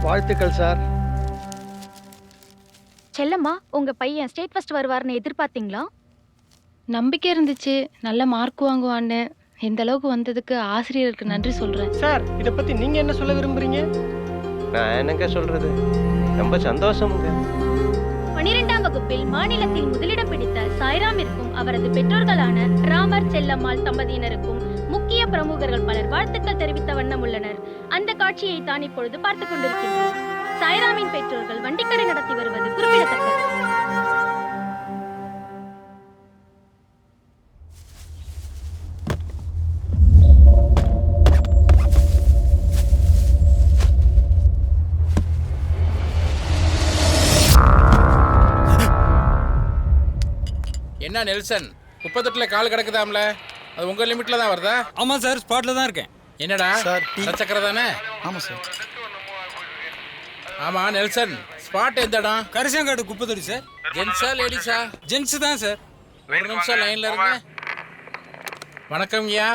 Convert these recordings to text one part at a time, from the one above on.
வாழ்த்துக்கள் சார். செல்லம்மா, உங்க பையன் ஸ்டேட் ஃபர்ஸ்ட் வருவார்னு எதிர்பார்த்தீங்களா? நம்பிக்கை இருந்துச்சு, நல்ல மார்க் வாங்குவான்னு. இந்த அளவுக்கு வந்ததுக்கு ஆசிரியருக்கு நன்றி சொல்றேன். சார், இத பத்தி நீங்க என்ன சொல்ல விரும்புறீங்க? நான் என்னங்க சொல்றது, ரொம்ப சந்தோஷமுங்க. 12ஆம் வகுப்பில் மாநிலத்தில் முதலிடம் பிடித்த சாய்ராமிற்கும் அவரது பெற்றோர்களான ராமர் செல்லம்மாள் தம்பதியினருக்கும் முக்கிய பிரமுகர்கள் பலர் வாழ்த்துக்கள் தெரிவித்த வண்ணம் உள்ளனர். அந்த காட்சியை தான் இப்பொழுது பார்த்துக் கொண்டிருக்கின்றோம். சாய்ராமின் பெற்றோர்கள் வண்டிக்கடை நடத்தி வருவது குறிப்பிடத்தக்கது. என்ன நெல்சன், குப்பத்தொட்டில கால் கிடக்குதாம்ல, அது உங்க லிமிட்ல தான் வருதா? ஆமா சார், ஸ்பாட்ல தான் இருக்கேன். என்னடா சார், சக்கரை தானே? ஆமா சார். ஆமா நெல்சன், ஸ்பாட் எந்த இடம்? கரிசங்காடு குப்பத்தொடி சார். ஜென்ஸா லேடிஸா? ஜென்ஸ் தான் சார். ஒரு நிமிஷம் லைன்ல இருங்க. வணக்கம் ஐயா,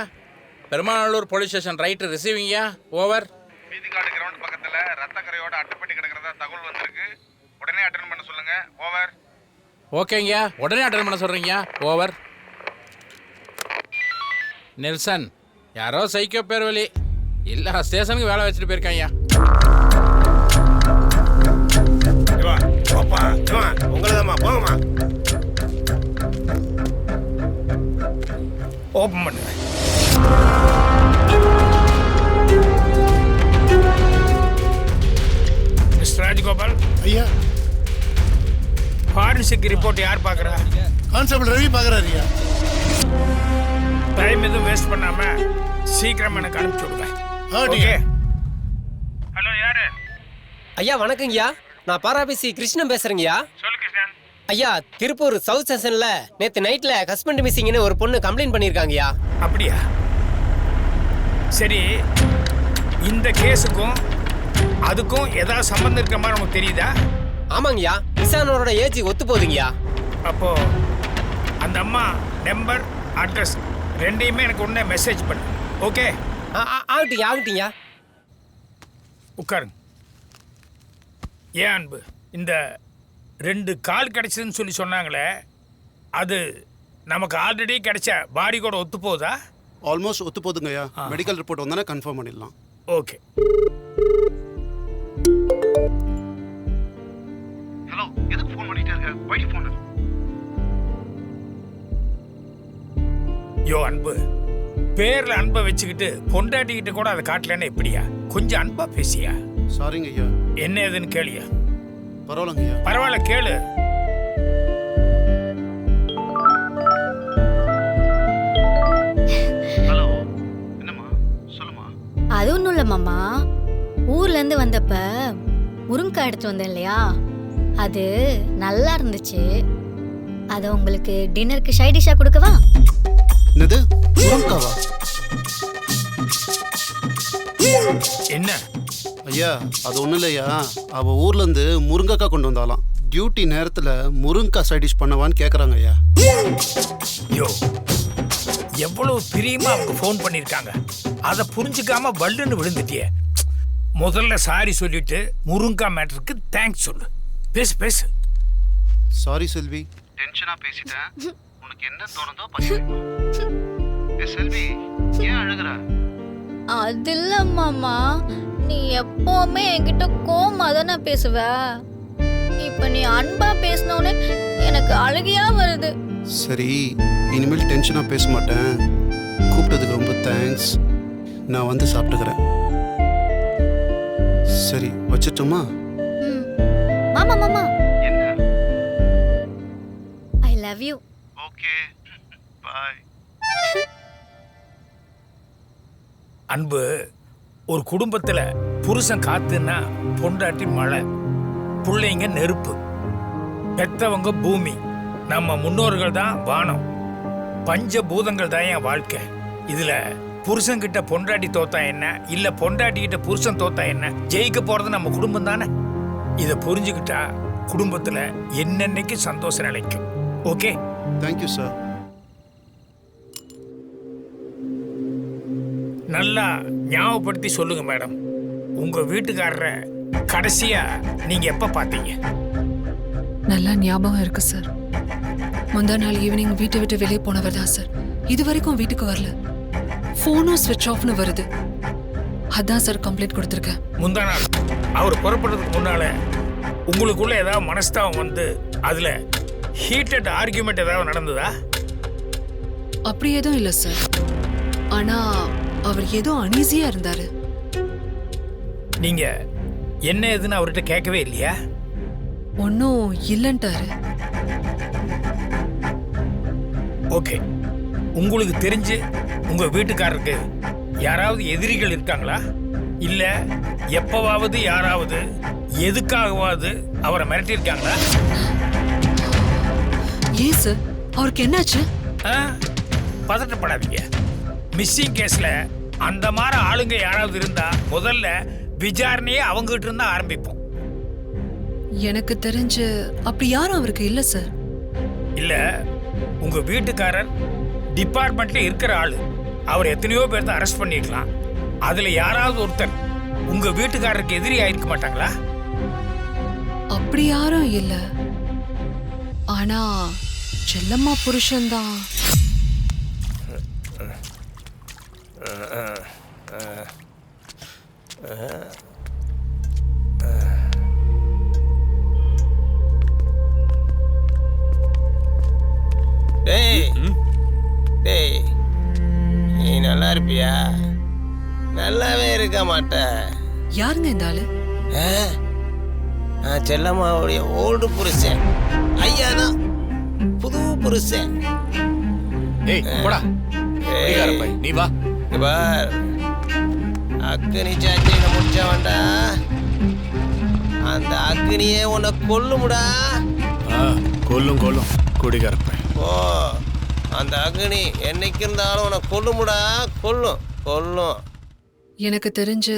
பெருமாநல்லூர் போலீஸ் ஸ்டேஷன் ரைட் ரிசீவிங்யா. ஓவர். மீதிக்காடு கிரவுண்ட் பக்கத்துல ரத்த கரையோட அட்டைப்பெட்டி கிடக்கிறதா தகவல் வந்திருக்கு. உடனே அட்டென்ட் பண்ண சொல்லுங்க. ஓவர். ஓகேங்கய்யா, உடனே அட்டன் பண்ண சொல்றீங்க. ஓவர். நெல்சன், யாரோ சைக்கோ பேர் வழி இல்ல ஸ்டேஷனுக்கு வேலை வச்சுட்டு போயிருக்காங்க. உங்களதாம்மா, போங்கம்மா. ஓப்பன் பண்ணுங்க. மிஸ்டர் ராஜகோபால் ஐயா, ஃபாரன்சிக் ரிப்போர்ட் யார் பார்க்குறா? கான்ஸ்டபிள் ரவி பார்க்குறாரு ஐயா. டைம் எதுவும் வேஸ்ட் பண்ணாம சீக்கிரம் எனக்கு அனுப்பிச்சு விடுங்க. ஓகே. ஹலோ, யாரு? ஐயா வணக்கங்கய்யா, நான் பாராபிசி கிருஷ்ணன் பேசுறேங்கய்யா. சொல்லு கிருஷ்ணன். ஐயா, திருப்பூர் சவுத் ஸ்டேஷன்ல நேத்து நைட்ல ஹஸ்பண்ட் மிஸ்ஸிங்னு ஒரு பொண்ணு கம்ப்ளைண்ட் பண்ணிருக்காங்கய்யா. அப்படியா? சரி, இந்த கேஸுக்கும் அதுக்கும் ஏதாவது சம்பந்தம் இருக்க மாதிரி உனக்கு தெரியுதா? ஆமாங்கய்யா, நிசானோட ஏஜ் ஒத்து போகுதுங்கய்யா. அப்போ அந்த அம்மா நம்பர், அட்ரஸ் ரெண்டையுமே எனக்கு உடனே மெசேஜ் பண்ணு. ஓகே? ஆகட்டுங்க ஆகட்டுங்கய்யா. உட்காருங்க. ஏன் அன்பு, இந்த 2 கால் கிடைச்சதுன்னு சொல்லி சொன்னாங்களே, அது நமக்கு ஆல்ரெடி கிடைச்ச பாடி கூட ஒத்து போகுதா? ஆல்மோஸ்ட் ஒத்து போதுங்க ஐயா. மெடிக்கல் ரிப்போர்ட் வந்தானே கன்ஃபார்ம் பண்ணிடலாம். ஓகே. ஹலோ, எதுக்கு ஃபோன் பண்ணிட்டே இருக்க? White phone. யோ அன்பு, பேர்ல அன்பை வச்சுக்கிட்டு பொண்டாட்டிக்கிட்ட கூட அதை காட்டலன்னு எப்படியா? கொஞ்சம் அன்பா பேசியா? சாரிங்க ஐயா. என்ன ஏதுன்னு கேளியா? பரவாயில்லைங்க ஐயா. பரவாயில்ல, கேளு. ஹலோ, என்னம்மா? சொல்லுமா. அது ஒன்றும் இல்லை மாமா, ஊர்லேருந்து வந்தப்ப முருங்கைக்காய் எடுத்து வந்தேன் இல்லையா, அது நல்லா இருந்துச்சு. அதை உங்களுக்கு டின்னருக்கு சைட் டிஷ்ஷாக கொடுக்கவா? என்னது, முருங்காவா? என்ன ஐயா, அது ஒன்றும் இல்லையா, அவள் ஊர்லேருந்து முருங்கைக்காய் கொண்டு வந்தாலாம். டியூட்டி நேரத்தில் முருங்கைக்காய் சைட் டிஷ் பண்ணவான்னு கேட்குறாங்க ஐயா. யோ, எவ்வளவு பிரியமா அவங்க ஃபோன் பண்ணியிருக்காங்க, அதை புரிஞ்சுக்காம வல்லுன்னு விழுந்துட்டியே. முதல்ல சாரி சொல்லிட்டு முருங்கைக்காய் மேட்டருக்கு தேங்க்ஸ் சொல்லு. பேசு பேசு. சாரி செல்வி. டென்ஷனா பேசிட்டேன். உனக்கு என்ன தோணுதோ பண்ணிடுமா. செல்வி, ஏன் அழுகுற? அது இல்லை மாமா, நீ எப்போவுமே என்கிட்ட கோவமா தானே பேசுவ. இப்போ நீ அன்பா பேசினோன்னு எனக்கு அழுகையா வருது. சரி, இனிமேல் டென்ஷனாக பேச மாட்டேன். கூப்பிட்டதுக்கு ரொம்ப தேங்க்ஸ். நான் வந்து சாப்பிட்டுக்கிறேன். சரி, வச்சிட்டுமா? மாமா மாமா, I love you. Okay, bye. அன்பு, ஒரு குடும்பத்துல புருஷன் காத்துன்னா பொண்டாட்டி மழை, பிள்ளைங்க நெருப்பு, பெத்தவங்க பூமி, நம்ம முன்னோர்கள் தான் வானம், பஞ்சபூதங்கள் தான் என் வாழ்க்கை. இதுல புருஷன்கிட்ட பொண்டாட்டி தோத்தா என்ன, இல்ல பொண்டாட்டி கிட்ட புருஷன் தோத்தா என்ன, ஜெயிக்க போறது நம்ம குடும்பம் தானே. இதை புரிஞ்சுக்கிட்டா குடும்பத்துல என்னென்னைக்கு சந்தோஷம் நிலைக்கும். Okay, thank you sir. நல்லா ஞாபகப்படுத்தி சொல்லுங்க மேடம். உங்க வீட்டுக்காரரை கடைசியா நீங்க எப்ப பாத்தீங்க? நல்லா ஞாபகம் இருக்கு சார். முந்தா நாள் ஈவினிங் வீட்டை விட்டு வெளியே போனவர் தான் சார். இது வரைக்கும் வீட்டுக்கு வரல. போனும் ஸ்விட்ச் ஆஃப்னு வருது. அதான் சார் கம்ப்ளைண்ட் கொடுத்துருக்கேன். முந்தா நாள் அவர் புறப்படுறதுக்கு முன்னால உங்களுக்குள்ள ஏதாவது மனஸ்தாபம் வந்து அதுல ஹீட்டட் ஆர்கியூமெண்ட் ஏதாவது நடந்ததா? அப்படி எதுவும் இல்லை சார். ஆனா அவர் ஏதோ அனீசியா இருந்தாரு. நீங்க என்ன ஏதுன்னு அவர்கிட்ட கேட்கவே இல்லையா? ஒன்னும் இல்லன்ட்டாரு. ஓகே, உங்களுக்கு தெரிஞ்சு உங்க வீட்டுக்காரருக்கு யாராவது எதிரிகள் இருக்காங்களா? இல்ல எப்பவாவது யாராவது எதுக்காகவாவது அவரை மிரட்டியிருக்காங்களா? ஏன் சார், அவருக்கு என்னாச்சு? பதட்டப்படாதீங்க. மிஸ்ஸிங் கேஸ்ல அந்த மாதிரி ஆளுங்க யாராவது இருந்தா முதல்ல விசாரணையே அவங்க கிட்ட இருந்தா ஆரம்பிப்போம். எனக்கு தெரிஞ்சு அப்படி யாரும் அவருக்கு இல்ல சார். இல்ல, உங்க வீட்டுக்காரர் டிபார்ட்மெண்ட்ல இருக்கிற ஆளு. அவர் எத்தனையோ பேர்த்த அரெஸ்ட் பண்ணிருக்கலாம். அதுல யாராவது ஒருத்தர் உங்க வீட்டுக்காரருக்கு எதிரி ஆயிருக்க மாட்டாங்களா? அப்படி யாரும் இல்ல. ஆனா செல்லம்மா புருஷன்தான். டேய் டேய், நீ நல்லா இருப்பியா? நல்லாவே இருக்க மாட்ட. யாருங்க இந்த ஆளு? நான் செல்லம்மாவுடைய ஓல்டு புருஷன். ஐயா தான் புது புருஷன். ஏய் போடா, நீ வா. பார், அக்னி சாட்சியில முடிச்சவன்டா. அந்த அக்னியே உன்னை கொல்லுமுடா. கொல்லும் குடிகாரப்ப. ஓ, அந்த அக்னி என்னைக்கு இருந்தாலும் உன்னை கொல்லுமுடா. கொல்லும். எனக்கு தெரிஞ்சு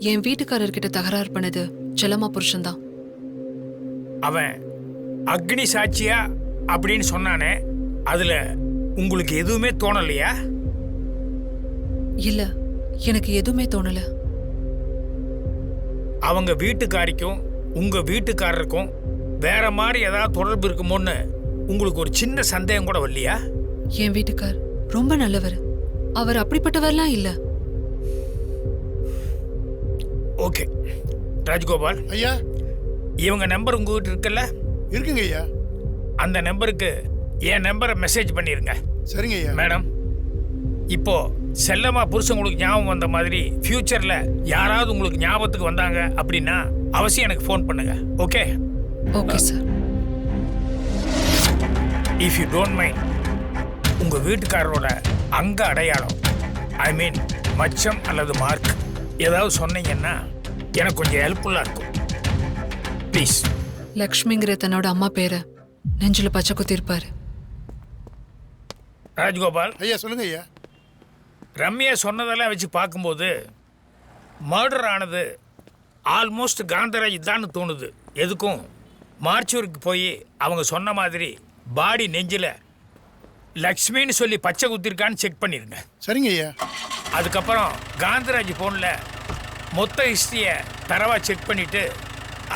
என் வீட்டுக்காரர்கிட்ட தகராறு பண்ணது செல்லம்மா புருஷன்தான். அவன் அக்னி சாட்சியா அப்படின்னு சொன்னானே, அதுல உங்களுக்கு எதுவுமே தோணலையா? இல்ல, எனக்கு எதுவுமே தோணல. அவங்க வீட்டுக்காரிக்கும் உங்க வீட்டுக்காரருக்கும் வேற மாதிரி ஏதாவது தொடர்பு இருக்குமோன்னு உங்களுக்கு ஒரு சின்ன சந்தேகம் கூட வரலையா? என் வீட்டுக்கார் ரொம்ப நல்லவர். அவர் அப்படிப்பட்டவர்லாம் இல்ல. ஓகே ராஜ்கோபால் ஐயா, இவங்க நம்பர் உங்ககிட்ட இருக்குல்ல? இருக்குங்க ஐயா. அந்த நம்பருக்கு என் நம்பரை மெசேஜ் பண்ணிருங்க. சரிங்க ஐயா. மேடம், இப்போ செல்லம்மா புருஷன் உங்களுக்கு ஞாபகம் வந்த மாதிரி ஃபியூச்சர்ல யாராவது உங்களுக்கு ஞாபகத்துக்கு வந்தாங்க அப்படின்னா அவசியம் எனக்கு ஃபோன் பண்ணுங்க. Okay? Okay sir. If you don't mind, உங்க வீட்டுக்காரரோட அங்க அடையாளம், ஐ மீன் மச்சம் அல்லது மார்க் ஏதாவது சொன்னீங்கன்னா எனக்கு கொஞ்சம் ஹெல்ப்ஃபுல்லா இருக்கும். ப்ளீஸ். லக்ஷ்மிங்கிற தன்னோட அம்மா பேரை நெஞ்சில பச்சை குத்திருப்பாரு. ராஜ்கோபால் ஐயா, சொல்லுங்க ஐயா. ரம்யா சொன்னதெல்லாம் வச்சு பார்க்கும்போது மர்டர் ஆனது ஆல்மோஸ்ட் காந்தராஜ் தான் தோணுது. எதுக்கும் மார்ச்சூருக்கு போய் அவங்க சொன்ன மாதிரி பாடி நெஞ்சில் லக்ஷ்மின்னு சொல்லி பச்சை குத்திருக்கான்னு செக் பண்ணிடுங்க. சரிங்க ஐயா. அதுக்கப்புறம் காந்தராஜ் ஃபோனில் மொத்த ஹிஸ்ட்ரியை தரவாக செக் பண்ணிவிட்டு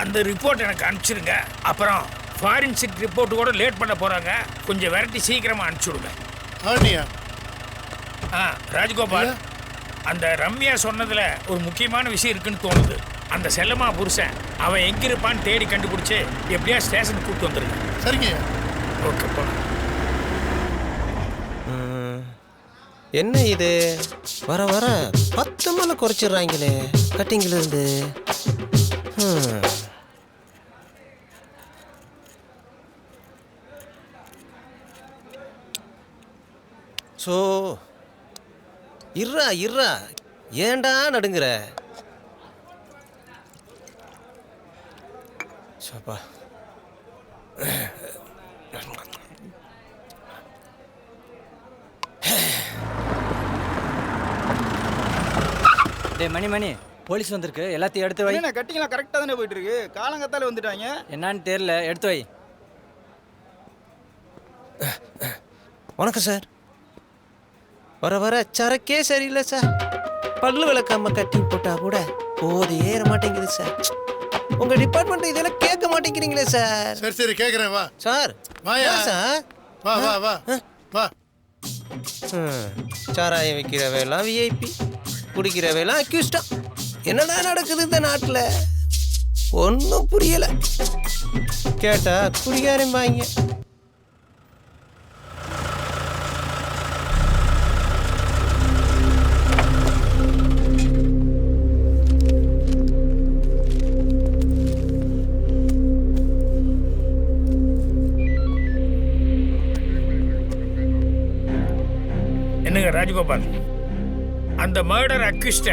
அந்த ரிப்போர்ட் எனக்கு அனுப்பிச்சிடுங்க. அப்புறம் ஃபாரின்சிக் ரிப்போர்ட் கூட லேட் பண்ண போகிறாங்க. கொஞ்சம் விரட்டி சீக்கிரமாக அனுப்பிச்சுடுங்க. ஆனியா. ராஜ்கோபால், அந்த ரம்யா சொன்னதில் ஒரு முக்கியமான விஷயம் இருக்குன்னு தோணுது. அந்த செல்லம்மா புருஷன் அவன் எங்கே இருப்பான்னு தேடி கண்டுபிடிச்சி எப்படியா ஸ்டேஷனுக்கு கூப்பிட்டு வந்துருங்க. சரிங்க. ஓகே, போகலாம். என்ன இது வர 10 மலை குறைச்சிடுறாங்களே கட்டிங்கில் இருந்து. ஸோ இர்றா ஏண்டா நடுங்குற? சப்பா, டே மணி போலீஸ் வந்திருக்கு, எல்லாத்தையும் எடுத்து வை. என்ன கட்டிங்களா கரெக்டாக தானே போயிட்டு இருக்கு. காலங்கத்தால வந்துட்டாங்க. என்னன்னு தெரியல, எடுத்து வை. வணக்கம் சார். வர சரக்கே சரியில்லை சார். பல்லு விளக்காம கட்டி போட்டா கூட போது ஏற மாட்டேங்குது சார். உங்க டிபார்ட்மெண்ட் இதெல்லாம் கேட்க மாட்டேங்கிறீங்களே சார். சரி சரி கேக்குறேன் வா சார் வாயா சார். வா வா வா வா. சாராயம் விற்கிறவையெல்லாம் விஐபி, குடிக்கிறவையெல்லாம் அக்யூஸ்டா. என்னடா நடக்குது இந்த நாட்டில்? ஒன்றும் புரியல. கேட்டா குடிக்காரம்பாங்க. என்னங்க ராஜகோபால், அந்த மர்டர் அக்யூஸ்ட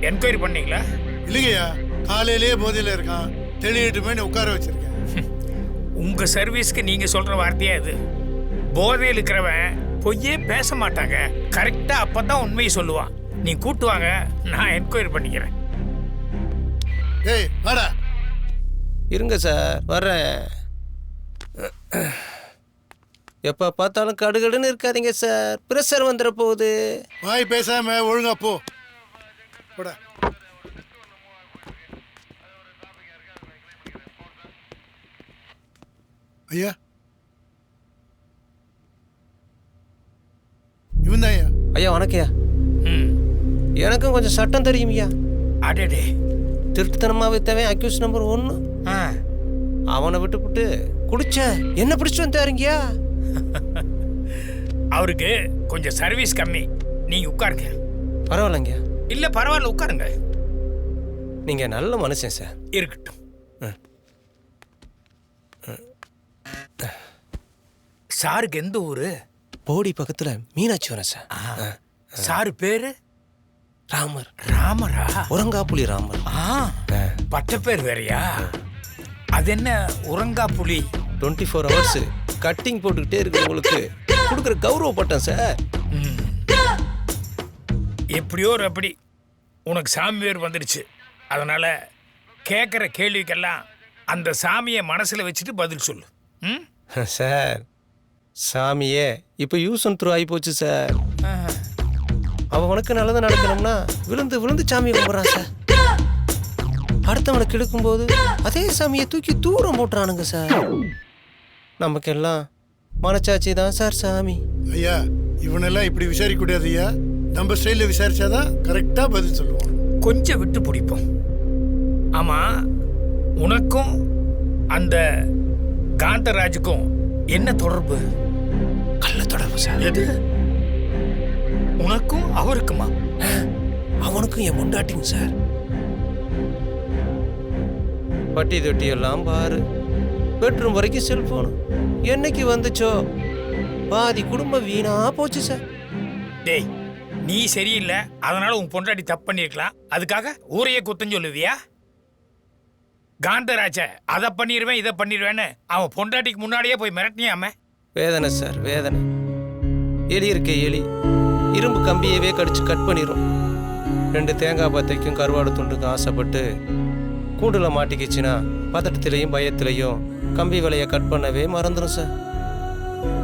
என்கொயரி பண்ணீங்களா? இல்லைங்கய்யா, காலையிலேயே போதையில் இருக்கான், தெளிவிட்டுமே உட்கார வச்சிருக்கேன். உங்க சர்வீஸ்க்கு நீங்க சொல்ற வார்த்தையா இது? போதையில் இருக்கிறவன் பொய்யே பேச மாட்டாங்க, கரெக்டா அப்பதான் உண்மையை சொல்லுவான். நீ கூட்டு வாங்க, நான் என்கொயரி பண்ணிக்கிறேன். ஏய் வாடா. இருங்க சார் வர்றேன். எப்போ பார்த்தாலும் கடுகடுன்னு இருக்காதீங்க சார், ப்ரெஷர் வந்துட போகுது. வாய் பேசாம ஒழுங்கா போ. போடா. ஐயா இவன் தான் ஐயா. ஐயா வணக்கம்யா. எனக்கும் கொஞ்சம் சட்டம் தெரியும் ஐயா. அடடே, திருட்டுத்தனமா வித்தவன் அக்யூஸ் நம்பர் 1. அவனை விட்டுப்புட்டு குடிச்ச என்ன பிடிச்சிட்டு வந்தாருங்கய்யா. அவருக்கு கொஞ்சம் சர்வீஸ் கம்மி, நீங்க உட்காருங்க. பரவாயில்லைங்க. இல்ல பரவாயில்ல, உட்காருங்க. நீங்க நல்ல மனுஷன் சார். இருக்கட்டும். சாருக்கு எந்த ஊரு? போடி பக்கத்துல மீனாட்சிவரம் சார். சாரு பேரு? ராமர். ராமரா? உரங்காப்புலி ராமர். பட்ட பேர் வேறையா? அது என்ன உரங்காப்புலி? 24 hours கட்டிங் போட்டுக்கிட்டே இருக்கிறவங்களுக்கு கொடுக்குற கௌரவ பட்டம் சார். எப்படியோ ஒரு அப்படி உனக்கு சாமி பேர் வந்துடுச்சு. அதனால கேட்குற கேள்விக்கெல்லாம் அந்த சாமியை மனசில் வச்சுட்டு பதில் சொல்லு. சார் சாமியே இப்போ யூஸ் அண்ட் த்ரூ ஆகி போச்சு சார். அவனுக்கு நல்லது நடக்கணும்னா விழுந்து விழுந்து சாமியை கும்பிட்றான் சார். அடுத்தவனுக்கு எடுக்கும்போது அதே சாமியை தூக்கி தூரம் போட்டுறானுங்க சார். நமக்கெல்லாம் மனச்சாட்சி தான் சார் சாமி. ஐயா இவனெல்லாம் இப்படி விசாரிக்க கூடாது ஐயா. நம்ம ஸ்டைலில் விசாரிச்சாதான் கரெக்டாக பதில் சொல்லுவான். கொஞ்சம் விட்டு பிடிப்போம். ஆமா, உனக்கும் அந்த காந்தராஜுக்கும் என்ன தொடர்பு? கள்ள தொடர்பு சார். எது? உனக்கும் அவருக்குமா? அவனுக்கும் என் முண்டாட்டிங்க சார். பட்டி தொட்டி எல்லாம் பாரு, பெட்ரூம் வரைக்கும் செல்போனு. என்னைக்கு வந்துச்சோ பாதி குடும்பம் வீணா போச்சு சார். டேய், நீ சரியில்லை, அதனால உன் பொண்டாட்டி தப்பு பண்ணிருக்கலாம், அதுக்காக ஊரையே குத்தம் சொல்லுவியா? காந்தராஜ அதை பண்ணிடுவேன் இதை பண்ணிடுவேன்னு அவன் பொண்டாட்டிக்கு முன்னாடியே போய் மிரட்டியாம. வேதனை சார் வேதனை. எலி இருக்க எலி இரும்பு கம்பியவே கடிச்சு கட் பண்ணிடும். 2 தேங்காய் பத்தைக்கும் கருவாடு துண்டுக்கும் ஆசைப்பட்டு கூண்டுல மாட்டிக்கிச்சுன்னா பதட்டத்திலையும் பயத்திலையும் கம்பி வலையை கட் பண்ணவே மறந்துடும் சார்.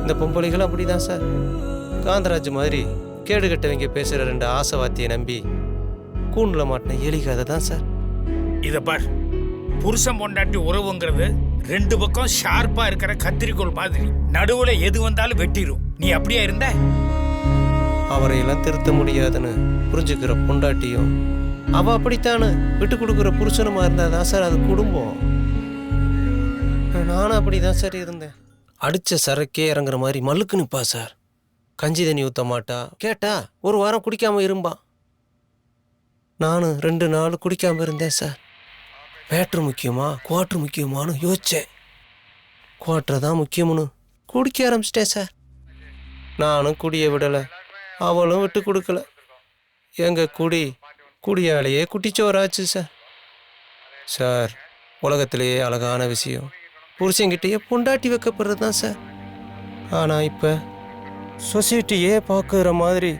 இந்த பொம்பளைகள் அப்படிதான் சார். காந்தராஜ் மாதிரி கேடுகட்டவங்க பேசுகிற 2 ஆசைவாத்தியை நம்பி கூண்டுல மாட்டின எலி கதை தான் சார். இதை பார், புருஷன் பொண்டாட்டி உறவுங்கிறது 2 பக்கம் ஷார்ப்பா இருக்கிற கத்திரிக்கோள் மாதிரி, நடுவுல எது வந்தாலும் வெட்டிடும். நீ அப்படியா இருந்த? அவரையெல்லாம் திருத்த முடியாதுன்னு புரிஞ்சுக்கிற பொண்டாட்டியும் அவ அப்படித்தானு விட்டு கொடுக்குற புருஷனுமா இருந்தாதான் சார் அது குடும்பம். நானும் அப்படிதான் சார் இருந்தேன். அடிச்ச சரக்கே இறங்குற மாதிரி மல்லுக்கு நிப்பா சார். கஞ்சி தண்ணி ஊற்ற மாட்டா, கேட்டா 1 வாரம் குடிக்காம இருப்பான். நானும் 2 நாள் குடிக்காம இருந்தேன் சார். மேட்ரு முக்கியமா குவாட்ரு முக்கியமானு யோசிச்சேன். குவாட்ரு தான் முக்கியம்னு குடிக்க ஆரம்பிச்சிட்டேன் சார். நானும் குடியை விடலை, அவளும் விட்டு கொடுக்கல. எங்க குடியாலேயே குட்டிச்சோராச்சு சார். சார் உலகத்திலேயே அழகான விஷயம் புருஷங்கிட்டேயே பொண்டாட்டி வைக்கப்படுறது தான் சார். ஆனால் இப்போ சொசைட்டியே பார்க்குற மாதிரி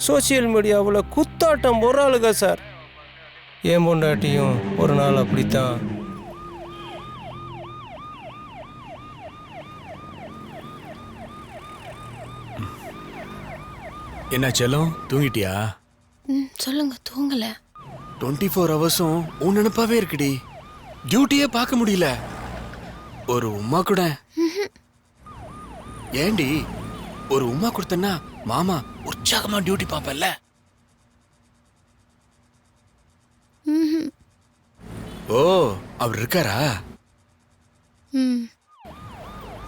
சோசியல் மீடியாவில் குத்தாட்டம் போடுறாளுங்க சார். என் பொண்டாட்டியும் ஒரு நாள் அப்படித்தான். என்ன செல்லம், தூங்கிட்டியா? சொல்லுங்க. தூங்கல. 24 ஹவர்ஸும் உன் நினைப்பாவே இருக்குடி. டியூட்டியே பார்க்க முடியல. ஒரு உம்மா கூட. ஏண்டி ஒரு உம்மா கொடுத்தனா மாமா உற்சாகமா டியூட்டி பார்ப்பல்ல? ஓ, அவர் இருக்காரா?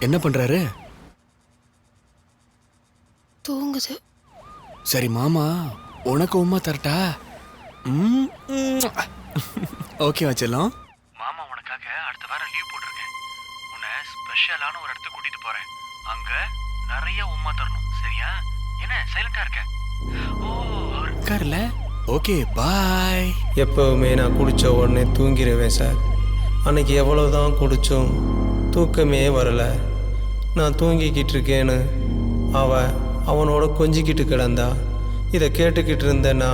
என்ன பண்றாரு? தூங்குது. சரி மாமா உனக்கு உம்மா தரட்டா? ஓகே வச்சலாம். மாமா உனக்காக அடுத்த வாரம் லீவ் போட்டிருக்கேன். உன்னை ஸ்பெஷலான ஒரு இடத்துக்கு கூட்டிட்டு போறேன். அங்க நிறைய உம்மா தரணும். சரியா? என்ன சைலண்டா இருக்க? ஓ, அவர் இருக்கார்ல. Okay bye. எப்பவுமே நான் குடித்த உடனே தூங்கிடுவேன் சார். அன்னைக்கு எவ்வளோதான் குடித்தோம், தூக்கமே வரலை. நான் தூங்கிக்கிட்டு இருக்கேன்னு அவனோட கொஞ்சிக்கிட்டு கிடந்தா. இதை கேட்டுக்கிட்டு இருந்தேன்னா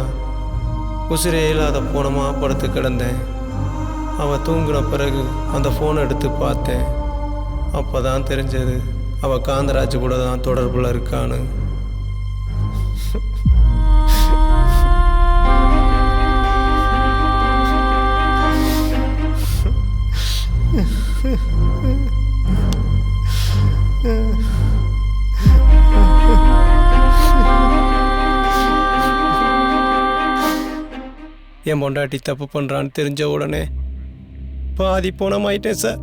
உசிரே இல்லாத போனமா படுத்து கிடந்தேன். அவள் தூங்கின பிறகு அந்த ஃபோனை எடுத்து பார்த்தேன். அப்போ தான் தெரிஞ்சது அவள் காந்தராஜ் கூட தான் தொடர்பில் இருக்கான்னு. என் பொண்டாட்டி தப்பு பண்ணுறான்னு தெரிஞ்ச உடனே பாதி பணமாயிட்டேன் சார்.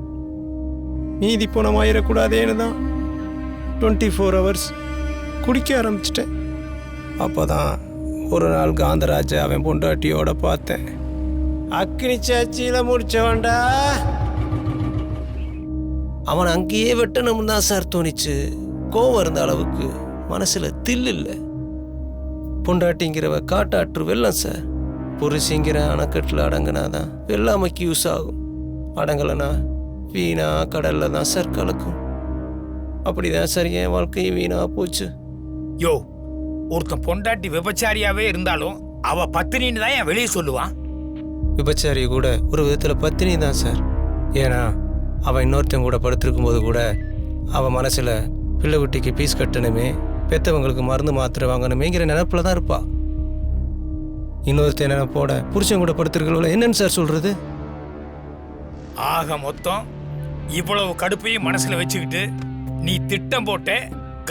மீதி பணமாயிடக்கூடாதேன்னு தான் 24 ஹவர்ஸ் குடிக்க ஆரம்பிச்சிட்டேன். அப்போ தான் ஒரு நாள் காந்தராஜை அவன் பொண்டாட்டியோட பார்த்தேன். அக்கினி சாட்சியில் முடிச்சவன்டா. அவன் அங்கேயே வெட்டணும்னு தான் சார் தோணிச்சு. கோவம் இருந்த அளவுக்கு மனசில் தில் இல்லை. பொண்டாட்டிங்கிறவ காட்டாற்று வெள்ளம் சார். புருஷங்கிற அணைக்கட்டில் அடங்கினாதான் வெள்ளாமைக்கு யூஸ் ஆகும். அடங்கலைன்னா வீணா கடலில் தான் சார் கலக்கும். அப்படி தான் சார் என் வாழ்க்கையும் வீணா போச்சு. யோ, ஒருத்தன் பொண்டாட்டி விபச்சாரியாவே இருந்தாலும் அவ பத்தினின்னு தான் என் வெளியே சொல்லுவான். விபச்சாரி கூட ஒரு விதத்தில் பத்தினி தான் சார். ஏன்னா அவன் இன்னொருத்தன் கூட படுத்திருக்கும் போது கூட அவன் மனசில் பிள்ளை குட்டிக்கு பீஸ் கட்டணுமே, பெற்றவங்களுக்கு மருந்து மாத்திரை வாங்கணுமேங்கிற நினைப்பில் தான் இருப்பா. இன்னொருத்தன் நினைப்போட புருஷன் கூட படுத்திருக்கல என்னன்னு சார் சொல்றது? ஆக மொத்தம் இவ்வளவு கடுப்பையும் மனசுல வச்சுக்கிட்டு நீ திட்டம் போட்டு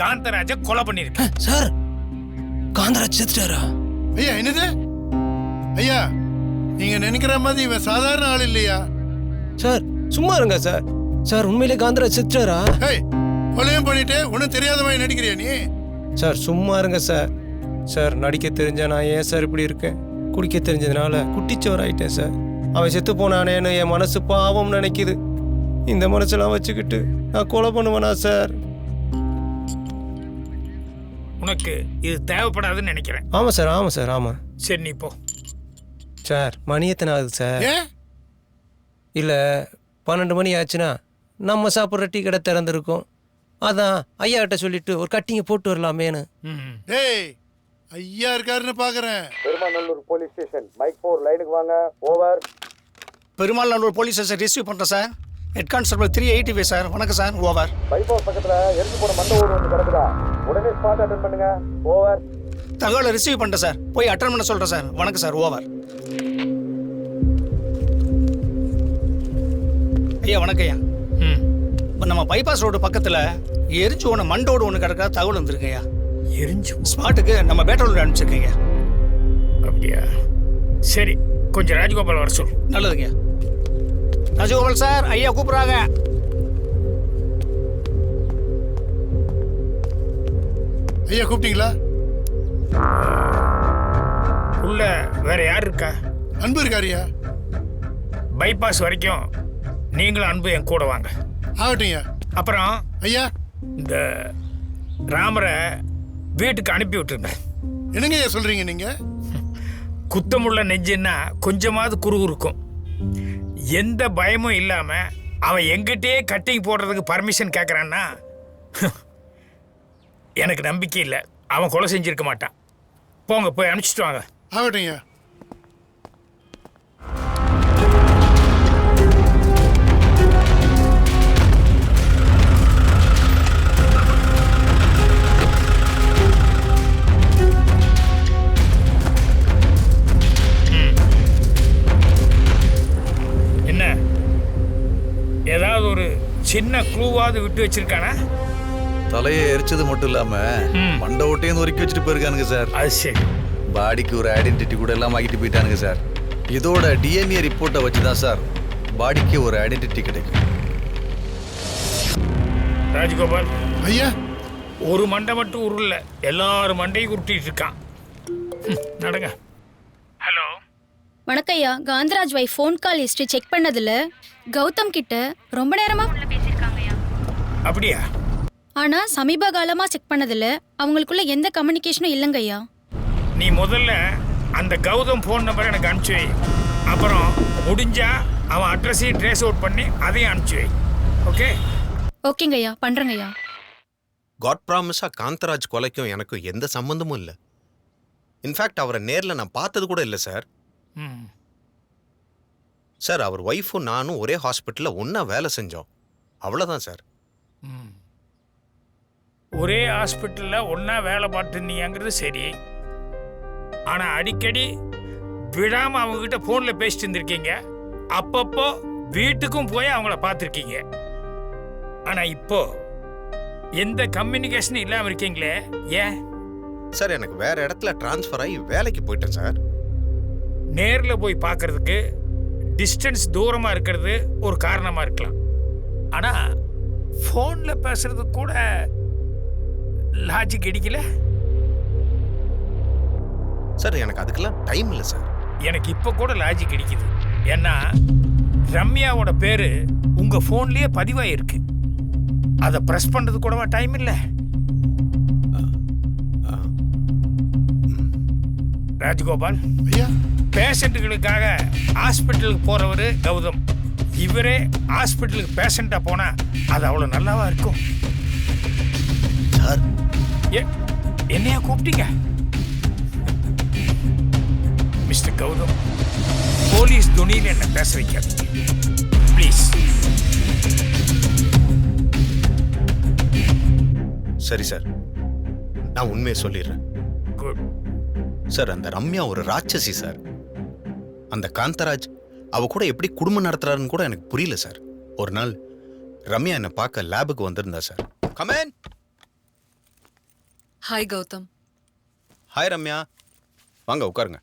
காந்தராஜ கொலை பண்ணிருக்க. சார், காந்தராஜ் செத்துட்டாரா? ஐயா என்னது? ஐயா நீங்க நினைக்கிற மாதிரி இவன் சாதாரண ஆள் இல்லையா? சார் சும்மா இருங்க சார். சார் உண்மையிலே காந்தராஜ் செத்துட்டாரா? கொலையும் பண்ணிட்டு ஒன்றும் தெரியாத மாதிரி நடிக்கிறியா நீ? சார் சும்மா இருங்க சார். சார் நடிக்க தெரிஞ்சா நான் ஏன் சார் இப்படி இருக்கேன்? குடிக்க தெரிஞ்சதுனால குட்டிச்சோர் ஆயிட்டேன் சார். அவன் செத்து போனானேன்னு என் மனசு பாவம் நினைக்குது. இந்த மனசெல்லாம் வச்சுக்கிட்டு நான் கொலை பண்ணுவேனா சார்? உனக்கு இது தேவைப்படாதுன்னு நினைக்கிறேன். ஆமாம் சார், ஆமாம் சார், ஆமாம். சரி நீ போ. சார் மணி எத்தனை ஆகுது சார்? இல்லை 12 மணி ஆச்சுன்னா நம்ம சாப்பிட்ற டீ கடை திறந்துருக்கோம். அதான் ஐயா கிட்ட சொல்லிட்டு ஒரு கட்டிங்க போட்டு வரலாமேன்னு. டேய் ஐயா இருக்காருன்னு பார்க்குறேன். பெருமாநல்லூர் போலீஸ் ஸ்டேஷன் மைக் 4 லைனுக்கு வாங்க. Over. Perumanallur police station receive பண்ணுறேன் சார். Head constable 385 sir. வணக்கம் சார். ஓவர். பைபாஸ் பக்கத்தில் எரிஞ்சு போன மண்டை ஊர் ஒன்று கிடக்குதா? உடனே ஸ்பாட் அட்டன் பண்ணுங்க. ஓவர். தகவலை ரிசீவ் பண்ணிட்டேன் சார். போய் அட்டன் பண்ண சொல்கிறேன் சார். வணக்கம் சார். ஓவர். ஐயா வணக்கம் ஐயா. இப்போ நம்ம பைபாஸ் ரோடு பக்கத்தில் எரிஞ்சு ஒன்று மண்டோடு ஒன்று கிடக்கா தகவல் வந்துருக்கு ஐயா. எரிஞ்சு ஸ்பாட்டுக்கு நம்ம பேட்டரோட அனுப்பிச்சிருக்கீங்க. அப்படியா? சரி, கொஞ்சம் ராஜகோபால் வர சொல். நல்லதுங்க. ராஜகோபால் சார், ஐயா கூப்பிட்றாங்க. ஐயா கூப்பிட்டீங்களா? உள்ள வேற யார் இருக்கா? அன்பு இருக்காரியா? பைபாஸ் வரைக்கும் நீங்களும் அன்பு என் கூட வாங்க. ஆகட்டும்யா. அப்புறம் ஐயா இந்த ராமரை வீட்டுக்கு அனுப்பி விட்டுருங்க. என்னங்க ஐயா சொல்றீங்க நீங்க? குத்தமுள்ள நெஞ்சுன்னா கொஞ்சமாவது குறுகு இருக்கும். எந்த பயமும் இல்லாம அவன் எங்கிட்டே கட்டிங் போடுறதுக்கு பர்மிஷன் கேட்குறான்னா எனக்கு நம்பிக்கை இல்லை. அவன் கொலை செஞ்சிருக்க மாட்டான். போங்க, போய் அனுப்பிச்சிட்டு வாங்க. ஆகட்டும்யா. சின்ன க்ளூவாவது விட்டு வச்சிருக்கானா? தலையை எரிச்சது மட்டும் இல்லாம மண்டை ஓட்டையும் ஒதுக்கி வச்சுட்டு போயிருக்கானுங்க சார். அது சரி. பாடிக்கு ஒரு ஐடென்டிட்டி கூட எல்லாம் ஆகிட்டு போயிட்டானுங்க சார். இதோட டிஎன்ஏ ரிப்போர்ட்டை வச்சு தான் சார் பாடிக்கு ஒரு ஐடென்டிட்டி கிடைக்கும். ராஜகோபால் ஐயா, ஒரு மண்டை மட்டும் உருள, எல்லாரும் மண்டையும் உருட்டிட்டு இருக்கான். நடங்க. ஹலோ வணக்கம் ஐயா. Kantharaj wife phone call history check பண்ணதுல கௌதம் கிட்ட ரொம்ப நேரமா பேசியிருக்காங்கய்யா. அப்படியா? ஆனா சமீப காலமா செக் பண்ணதுல அவங்களுக்குள்ள எந்த கம்யூனிகேஷனும் இல்லைங்க ஐயா. நீ முதல்ல அந்த கௌதம் ஃபோன் நம்பரை எனக்கு அனுப்பிச்சு வை. அப்புறம் முடிஞ்சா அவன் அட்ரஸையும் ட்ரேஸ் அவுட் பண்ணி அதையும் அனுப்பிச்சு வை. ஓகே? ஓகேங்க ஐயா, பண்றேங்க ஐயா. காட் ப்ராமிஸா காந்தராஜ் கொலைக்கும் எனக்கும் எந்த சம்பந்தமும் இல்லை. இன்ஃபேக்ட் அவரை நேரில் நான் பார்த்தது கூட இல்லை சார். சார், அவர் ஒய்ஃபும் நானும் ஒரே ஹாஸ்பிட்டலில் ஒன்றா வேலை செஞ்சோம், அவ்வளோதான் சார். ஒரே ஹாஸ்பிட்டலில் ஒன்றா வேலை பார்த்துருந்தீங்கிறது சரி. ஆனால் அடிக்கடி விடாமல் அவங்ககிட்ட ஃபோனில் பேசிட்டு இருந்திருக்கீங்க. அப்பப்போ வீட்டுக்கும் போய் அவங்கள பார்த்துருக்கீங்க. ஆனால் இப்போ எந்த கம்யூனிகேஷனும் இல்லாமல் இருக்கீங்களே, ஏன்? சார், எனக்கு வேற இடத்துல ட்ரான்ஸ்ஃபர் ஆகி வேலைக்கு போயிட்டேன் சார். நேரில் போய் பார்க்கறதுக்கு டிஸ்டன்ஸ் தூரமாக இருக்கிறது ஒரு காரணமாக இருக்கலாம். ஆனால் ஃபோனில் பேசுறது கூட லாஜிக் அடிக்கல சார். எனக்கு அதுக்கெல்லாம் டைம் இல்லை சார். எனக்கு இப்போ கூட லாஜிக் அடிக்குது. ஏன்னா ரம்யாவோட பேர் உங்கள் ஃபோன்லேயே பதிவாயிருக்கு. அதை ப்ரெஸ் பண்ணுறது கூடவா டைம் இல்லை? ராஜகோபால் ஐயா, பேஷண்ட்டுகளுக்காக ஹாஸ்பிட்டலுக்கு போகிறவர் கௌதம். இவரே ஹாஸ்பிட்டலுக்கு பேஷண்ட்டாக போனால் அது அவ்வளோ நல்லாவா இருக்கும் சார்? என்னையா கூப்பிட்டீங்க? மிஸ்டர் கௌதம், போலீஸ் துணியில் என்ன பேச வைக்காதீங்க ப்ளீஸ். சரி சார், நான் உண்மையை சொல்லிடுறேன். குட் சார், அந்த ரம்யா ஒரு ராட்சசி சார். அந்த காந்தராஜ் அவ கூட எப்படி குடும்பம் நடத்துறாருன்னு கூட எனக்கு புரியல சார். ஒரு நாள் ரம்யா என்னை பார்க்க லேபுக்கு வந்திருந்தா sir. Come in. Hi Gautham. Hi Ramya, வாங்க உட்காருங்க.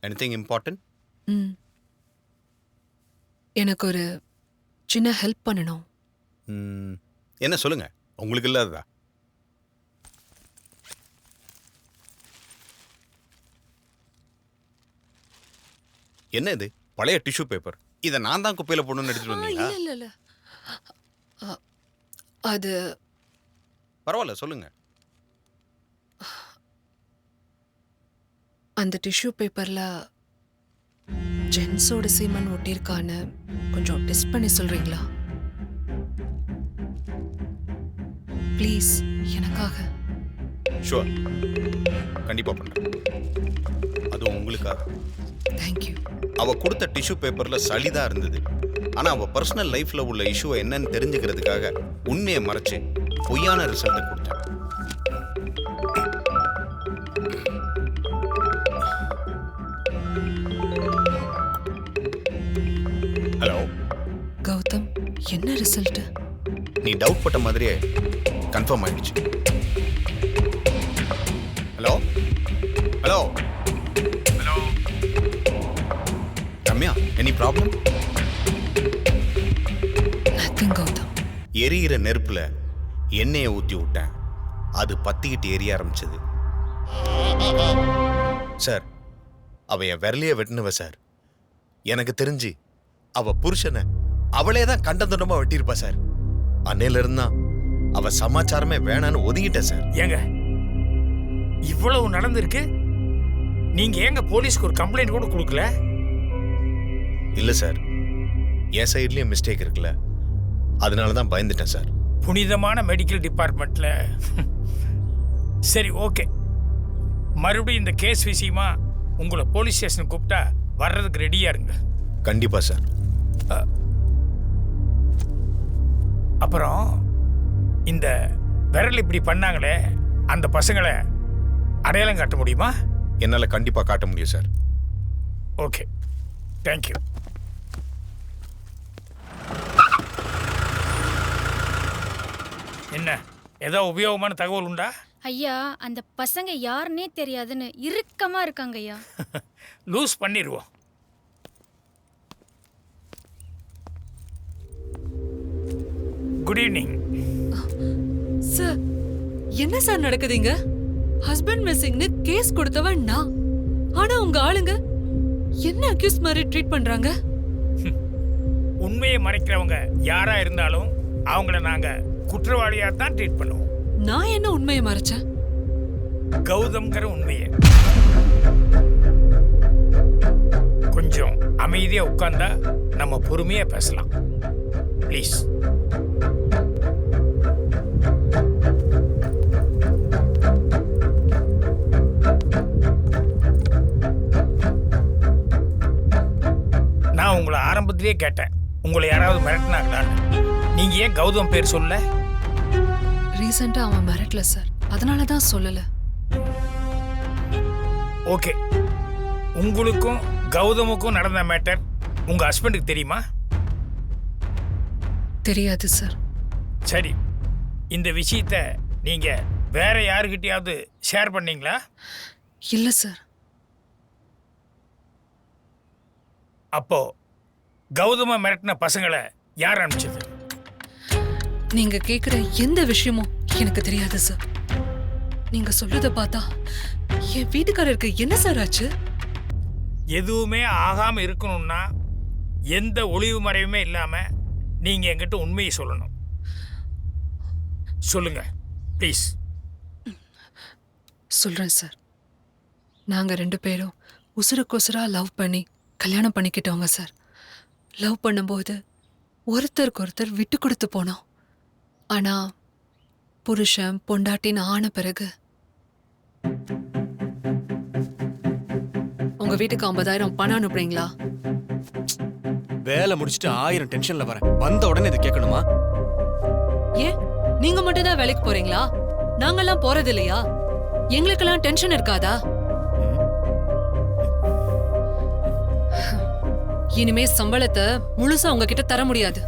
Anything important? எனக்கு ஒரு சின்ன ஹெல்ப் பண்ணணும். என்ன சொல்லுங்க, உங்களுக்கு இல்லாததா? என்ன இது? பழைய டிஷ்யூ பேப்பர். இதை நான் தான் குப்பையில் போடணும்னு எடுத்துட்டு வந்தீங்களா? இல்ல இல்ல, அது பரவாயில்ல, சொல்லுங்க. அந்த டிஷ்யூ பேப்பர்ல ஜென்ஸோட சீமன் ஒட்டியிருக்கான்னு கொஞ்சம் டெஸ்ட் பண்ணி சொல்றீங்களா ப்ளீஸ்? எனக்காக. ஷுவர், கண்டிப்பா பண்றேன். அதுவும் உங்களுக்காக. தேங்க்யூ. அவ கொடுத்த டிஷ்யூ பேப்பர்ல சளிதான் இருந்தது. ஆனா அவ பர்சனல் லைஃப்ல உள்ள இஷ்யூ என்னன்னு தெரிஞ்சுக்கிறதுக்காக உண்மையை மறைச்சு பொய்யான ரிசல்ட்டை கொடுத்தேன். ஹலோ கௌதம், என்ன ரிசல்ட்? நீ டவுட் பட்ட மாதிரியே கன்ஃபார்ம் ஆயிடுச்சு. Hello hello hello Ramya, any problem? Nothing Gautham. எரியிற நெருப்புல எண்ணெயை ஊற்றி விட்டேன். அது பத்திக்கிட்டு எரிய ஆரம்பிச்சது. சார், அவ என் விரலையே வெட்டினவ சார். எனக்கு தெரிஞ்சு அவ புருஷனை அவளே தான் கண்டந்துண்டமா வெட்டியிருப்பா சார். அன்னையில இருந்தா அவ சமாச்சாரமே வேணான்னு ஒதுங்கிட்ட சார். ஏங்க இவ்வளவு நடந்திருக்கு, நீங்க ஏங்க போலீஸ்க்கு ஒரு கம்ப்ளைண்ட் கூட கொடுக்கல? இல்ல சார், என் சைட்லயும் மிஸ்டேக் இருக்குல்ல, அதனால தான் பயந்துட்டேன் சார். புனிதமான மெடிக்கல் டிபார்ட்மெண்ட்ல. சரி, ஓகே. மறுபடியும் இந்த கேஸ் விஷயமா உங்களை போலீஸ் ஸ்டேஷன் கூப்பிட்டா வர்றதுக்கு ரெடியா இருங்க. கண்டிப்பா சார். அப்புறம் இந்த விரல் இப்படி பண்ணாங்களே அந்த பசங்களை அடையாளம் காட்ட முடியுமா? என்னால கண்டிப்பா காட்ட முடியும் சார். Okay, thank you. என்ன ஏதோ உபயோகமான தகவல் உண்டா? ஐயா அந்த பசங்க யாருன்னே தெரியாதுன்னு இறுக்கமா இருக்காங்க ஐயா. லூஸ் பண்ணிடுவோம். Good evening sir. என்ன சார் நடக்குதுங்க? ஹஸ்பண்ட் மிஸ்ஸிங்னு கேஸ் கொடுத்தவன் நான். ஆனா உங்க ஆளுங்க என்ன அக்யூஸ் மாதிரி ட்ரீட் பண்றாங்க? உண்மையை மறைக்கிறவங்க யாரா இருந்தாலும் அவங்கள நாங்க குற்றவாளியா தான் ட்ரீட் பண்ணுவோம். நான் என்ன உண்மையை மறைச்சேன்? கௌதம்ங்கிற உண்மையை. கொஞ்சம் அமைதியா உட்கார்ந்தா நம்ம பொறுமையா பேசலாம். ப்ளீஸ். நான் உங்களை ஆரம்பத்திலேயே கேட்டேன், உங்களை யாராவது மிரட்டினாங்களான்னு. நீங்க ஏன் கௌதம் பேர் சொல்ல? ரீசெண்டா அவன் மிரட்டல சார், அதனால தான் சொல்லல. ஓகே, உங்களுக்கும் கௌதமுக்கும் நடந்த மேட்டர் உங்க ஹஸ்பண்டுக்கு தெரியுமா? தெரியாது சார். சரி, இந்த விஷயத்த நீங்க வேற யாருக்கிட்டையாவது ஷேர் பண்ணீங்களா? இல்ல சார். அப்போ கௌதம மிரட்டின பசங்களை யார் அனுப்பிச்சது? நீங்க கேக்குற எந்த விஷயமும் எனக்கு தெரியாது சார். நீங்க சொல்றத பார்த்தா என் வீட்டுக்காரருக்கு என்ன சார் ஆச்சு? எதுவுமே ஆகாம இருக்கணும்னா எந்த ஒளிவு மறைவுமே இல்லாம நீங்க என்கிட்ட உண்மையை சொல்லணும். சொல்லுங்க ப்ளீஸ். சொல்றேன் சார். நாங்க 2 பேரும் உசுருக்குசுரா லவ் பண்ணி கல்யாணம் பண்ணிக்கிட்டோங்க சார். லவ் பண்ணும்போது ஒருத்தருக்கு ஒருத்தர் விட்டு கொடுத்து போனோம். ஆனா புருஷன் பொண்டாட்டின்னு ஆன பிறகு உங்க வீட்டுக்கு 50,000 பணம் அனுப்புறீங்களா? வேலை முடிச்சுட்டு 1000 டென்ஷன்ல வரேன், வந்த உடனே இதை கேட்கணுமா? ஏன் நீங்க மட்டும் தான் வேலைக்கு போறீங்களா? நாங்கெல்லாம் போறது இல்லையா? எங்களுக்கெல்லாம் டென்ஷன் இருக்காதா? இனிமே சம்பளத்தை முழுசா உங்ககிட்ட தர முடியாது.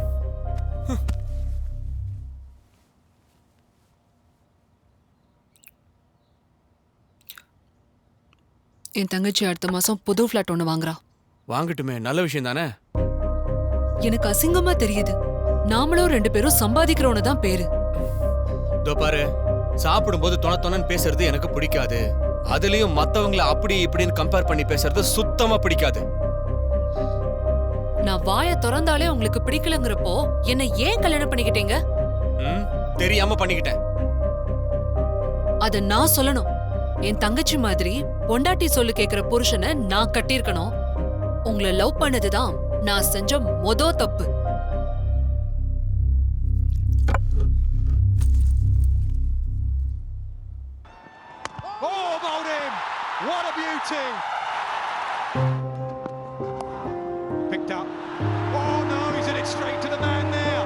என் தங்கச்சி அடுத்த மாசம் புது பிளாட் ஒண்ணு வாங்குறா. வாங்கட்டுமே, நல்ல விஷயம் தானே. எனக்கு அசிங்கமா தெரியுது. நாமளும் 2 பேரும் சம்பாதிக்கிறோன்னு தான் பேரு. இதோ பாரு, சாப்பிடும்போது தொணன்னு பேசுறது எனக்கு பிடிக்காது. அதுலயும் மத்தவங்களை அப்படி இப்படின்னு கம்பேர் பண்ணி பேசுறது சுத்தமா பிடிக்காது. நான் வாயை திறந்தாலே உங்களுக்கு பிடிக்கலங்கிறப்போ என்ன ஏன் கல்யாணம் பண்ணிக்கிட்டீங்க? தெரியாம பண்ணிக்கிட்டேன். அத நான் சொல்லணும். என் தங்கச்சி மாதிரி பொண்டாட்டி சொல்லு கேக்குற புருஷனை நான் கட்டியிருக்கணும். உங்களை லவ் பண்ணதுதான் நான் செஞ்ச தப்பு. Oh, bowled him! What a beauty! Picked up. Oh no, he's hit it straight to the man there.